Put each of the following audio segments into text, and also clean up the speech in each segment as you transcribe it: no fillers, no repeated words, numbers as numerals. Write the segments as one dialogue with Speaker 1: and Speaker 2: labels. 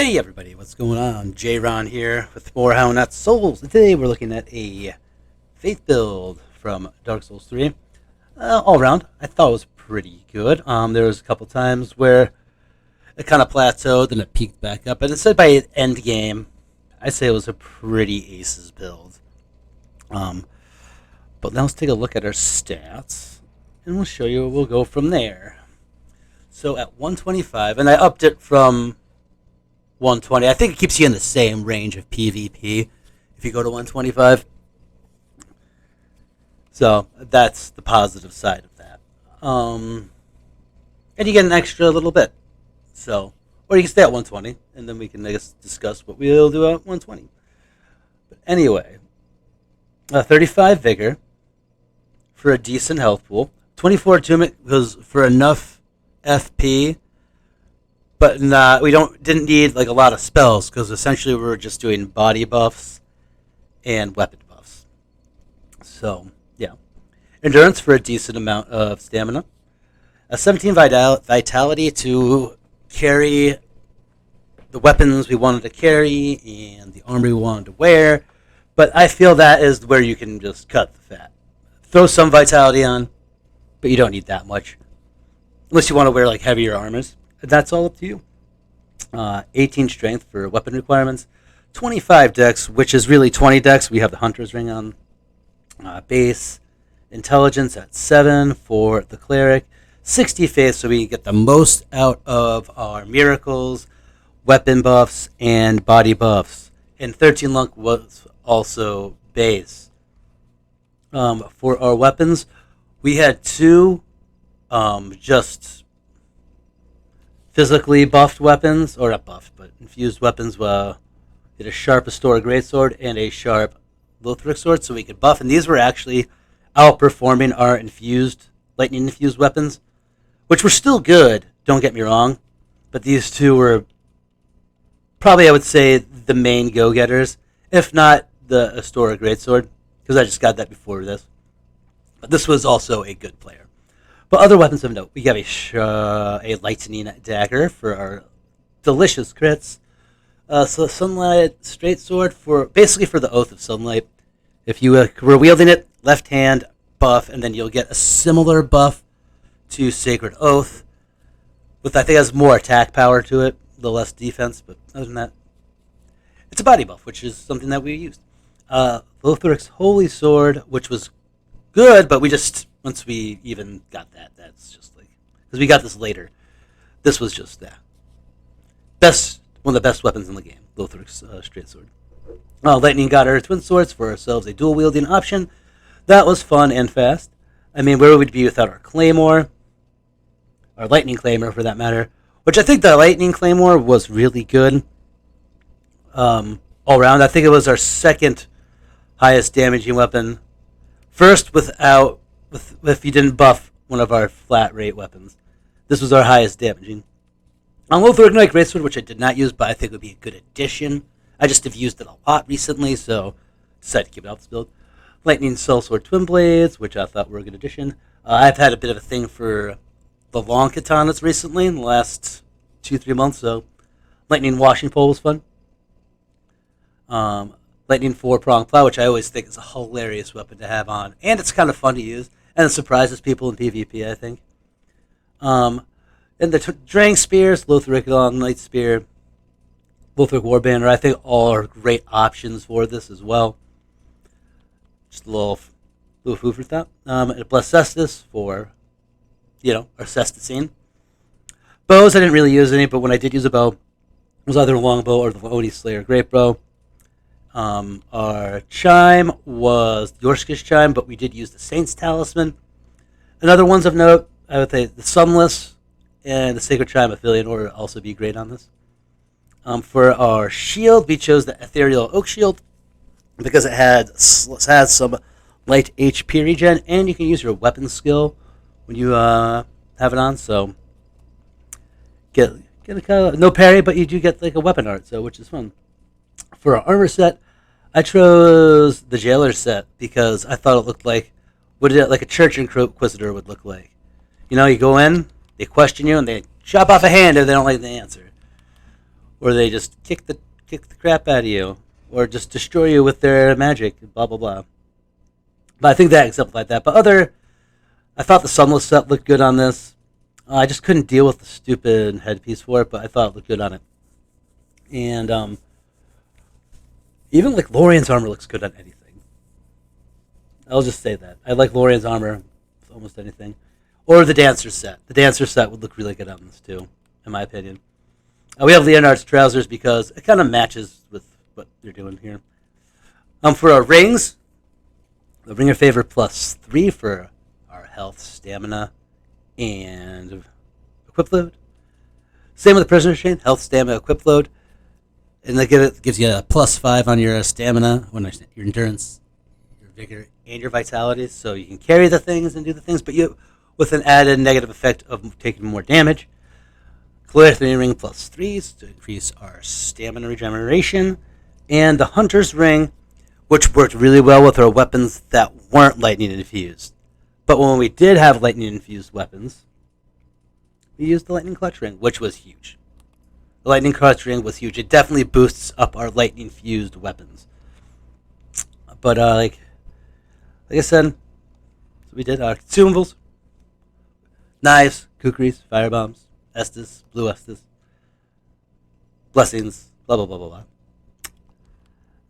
Speaker 1: Hey everybody, what's going on? J-Ron here with more How Not Souls. Today we're looking at a Faith build from Dark Souls 3. All around, I thought it was pretty good. There was a couple times where it kind of plateaued and it peaked back up. And it said by end game, I'd say it was a pretty aces build. But now let's take a look at our stats, and we'll show you where we'll go from there. So at 125, and I upped it from 120. I think it keeps you in the same range of PvP if you go to 125. So that's the positive side of that. And you get an extra little bit. So, or you can stay at 120, and then we can, I guess, discuss what we'll do at 120. But anyway, 35 Vigor for a decent health pool. 24 Attunement was for enough FP, but we didn't need like a lot of spells because essentially we were just doing body buffs and weapon buffs. So yeah, endurance for a decent amount of stamina. A 17 vitality to carry the weapons we wanted to carry and the armor we wanted to wear. But I feel that is where you can just cut the fat. Throw some vitality on, but you don't need that much. Unless you want to wear like heavier armors. That's all up to you. 18 strength for weapon requirements. 25 dex, which is really 20 dex. We have the hunter's ring on. Base intelligence at 7 for the cleric. 60 faith so we get the most out of our miracles, weapon buffs, and body buffs. And 13 luck was also base. For our weapons, we had two just physically buffed weapons, or not buffed, but infused weapons. We had a sharp Astora Greatsword and a sharp Lothric Sword, so we could buff. And these were actually outperforming our lightning infused weapons, which were still good, don't get me wrong. But these two were probably, I would say, the main go-getters, if not the Astora Greatsword, because I just got that before this. But this was also a good player. But other weapons of note, we have a lightning dagger for our delicious crits. So sunlight straight sword for basically for the Oath of Sunlight. If you were wielding it, left hand buff, and then you'll get a similar buff to Sacred Oath, with I think has more attack power to it, the less defense. But other than that, it's a body buff, which is something that we used. Lothric's Holy Sword, which was good, but we just, once we even got that, that's just like, because we got this later, this was just that. One of the best weapons in the game, Lothric's straight sword. Lightning got our twin swords for ourselves, a dual wielding option. That was fun and fast. I mean, where would we be without our claymore? Our lightning claymore, for that matter. Which I think the lightning claymore was really good. All around, I think it was our second highest damaging weapon. First, if you didn't buff one of our flat rate weapons. This was our highest damaging. Lothric Knight Greatsword, which I did not use, but I think would be a good addition. I just have used it a lot recently, so decided to keep it out this build. Lightning Sellsword Twin Blades, which I thought were a good addition. I've had a bit of a thing for the long katanas recently, in the last 2-3 months, so Lightning Washing Pole was fun. Lightning 4-prong plow, which I always think is a hilarious weapon to have on, and it's kind of fun to use, and it surprises people in PvP, I think. And the Drang Spears, Lothric Long Knight Spear, Lothric Warbanner, I think all are great options for this as well. Just a little food for thought. And a Blessed Cestus for, our Cestusine. Bows, I didn't really use any, but when I did use a bow, it was either a longbow or the Oni Slayer Great Bow. Our chime was the Yorkish chime, but we did use the Saint's Talisman. And other ones of note, I would say the Sunless and the Sacred Chime Affiliate would also be great on this. For our shield, we chose the Ethereal Oak Shield because it has some light HP regen, and you can use your weapon skill when you have it on. So get a kind of no parry, but you do get like a weapon art, so which is fun. For our armor set, I chose the Jailer set because I thought it looked like a Church Inquisitor would look like. You go in, they question you, and they chop off a hand if they don't like the answer. or they just kick the crap out of you, or just destroy you with their magic, blah blah blah. But I think that exemplified that. But I thought the Sunless set looked good on this. I just couldn't deal with the stupid headpiece for it, but I thought it looked good on it. And even like Lorian's armor looks good on anything. I'll just say that. I like Lorian's armor with almost anything. Or the Dancer set. The Dancer set would look really good on this too, in my opinion. We have Leonard's trousers because it kind of matches with what they're doing here. For our rings, the Ring of Favor +3 for our health, stamina, and equip load. Same with the Prisoner's Chain, health, stamina, equip load. And that gives you a +5 on your stamina, your endurance, your vigor, and your vitality. So you can carry the things and do the things, but you with an added negative effect of taking more damage. Clarity Ring +3 to increase our stamina regeneration. And the Hunter's Ring, which worked really well with our weapons that weren't lightning infused. But when we did have lightning infused weapons, we used the Lightning Clutch Ring, which was huge. The Lightning Clutch Ring was huge. It definitely boosts up our lightning fused weapons. But like I said, so we did our consumables, knives, kukris, firebombs, Estus, blue Estus, blessings, blah blah blah blah blah.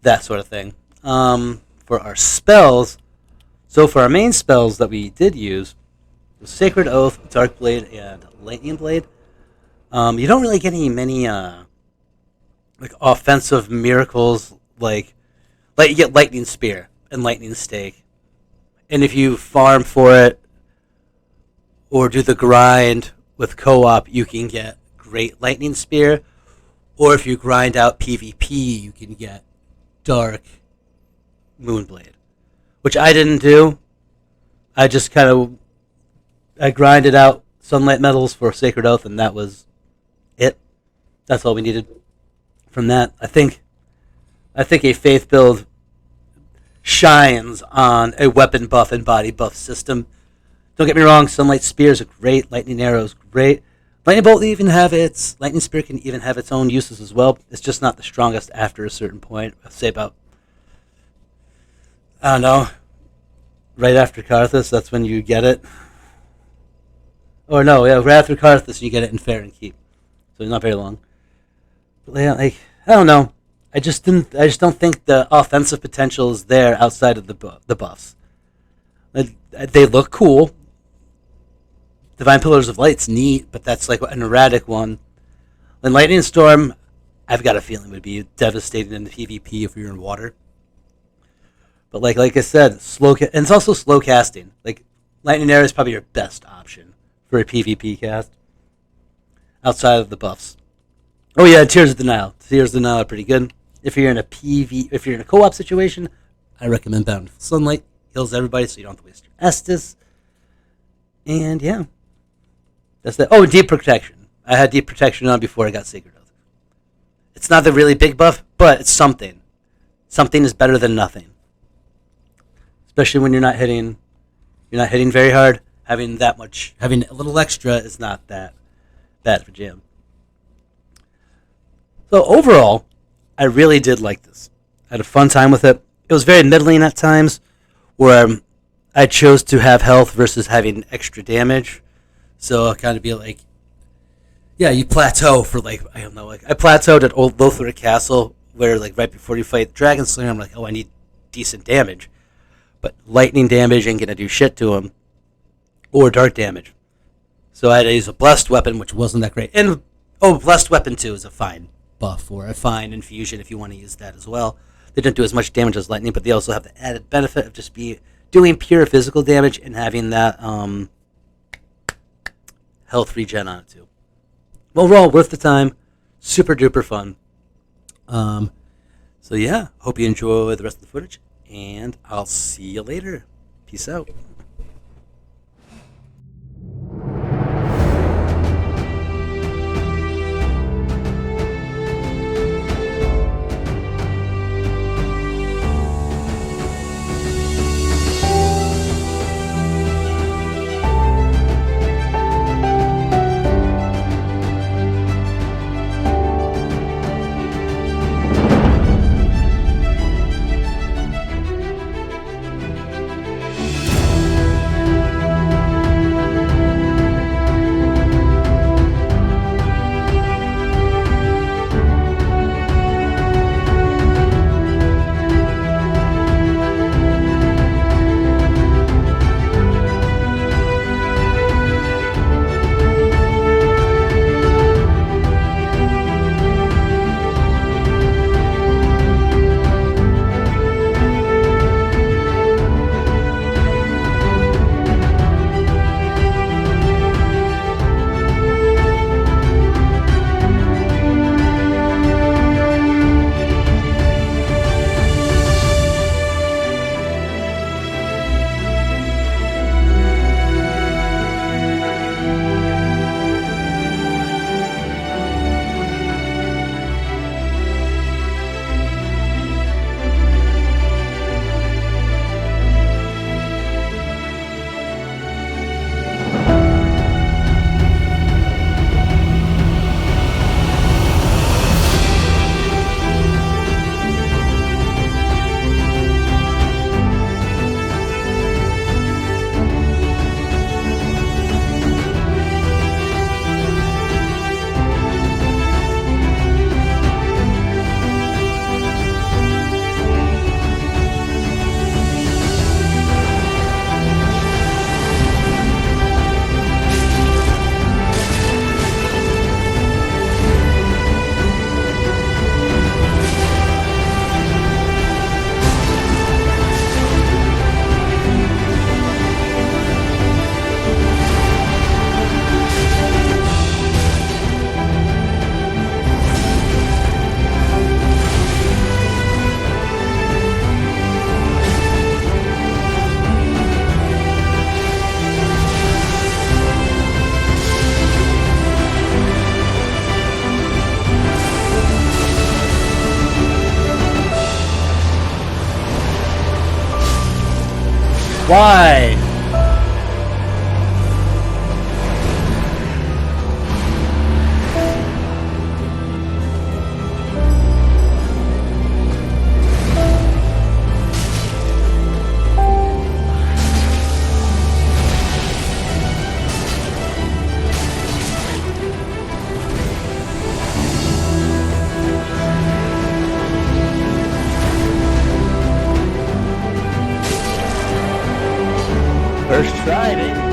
Speaker 1: That sort of thing. For our spells, so for our main spells that we did use, was Sacred Oath, Dark Blade, and Lightning Blade. You don't really get many like offensive miracles like you get Lightning Spear and Lightning Stake, and if you farm for it or do the grind with co-op, you can get Great Lightning Spear, or if you grind out PvP, you can get Dark Moonblade, which I didn't do. I just I grinded out Sunlight Metals for Sacred Oath, and that was it. That's all we needed from that. I think a Faith build shines on a weapon buff and body buff system. Don't get me wrong, Sunlight Spears are great, Lightning Arrows great. Lightning Bolt Lightning Spear can even have its own uses as well. It's just not the strongest after a certain point. I'll say about, I don't know, right after Karthus, that's when you get it. Or no, yeah, right after Karthus you get it in Fair and Keep. So it's not very long. But yeah, I don't know. I just don't think the offensive potential is there outside of the buffs. They look cool. Divine Pillars of Light's neat, but that's like an erratic one. And Lightning Storm, I've got a feeling would be devastating in the PvP if you're in water. But like I said, and it's also slow casting. Like Lightning Arrow is probably your best option for a PvP cast outside of the buffs. Oh yeah, Tears of Denial. Tears of Denial are pretty good. If you're in a co-op situation, I recommend Bountiful Sunlight. Heals everybody, so you don't have to waste your Estus. And yeah, that's that. Oh, Deep Protection. I had Deep Protection on before I got Sacred Oath. It's not the really big buff, but it's something. Something is better than nothing. Especially when you're not hitting very hard. Having a little extra is not that bad for jam. So overall, I really did like this. I had a fun time with it. It was very middling at times, where I chose to have health versus having extra damage. So I'll kind of be like, yeah, you plateau for I plateaued at Old Lothric Castle, where right before you fight Dragon Slayer, I'm like, oh, I need decent damage. But lightning damage ain't gonna do shit to him, or dark damage. So I had to use a blessed weapon, which wasn't that great. And blessed weapon too is a fine buff or a fine infusion if you want to use that as well. They don't do as much damage as lightning, but they also have the added benefit of just doing pure physical damage and having that health regen on it too. Overall, worth the time. Super duper fun. So yeah, hope you enjoy the rest of the footage, and I'll see you later. Peace out. Why? First try, baby.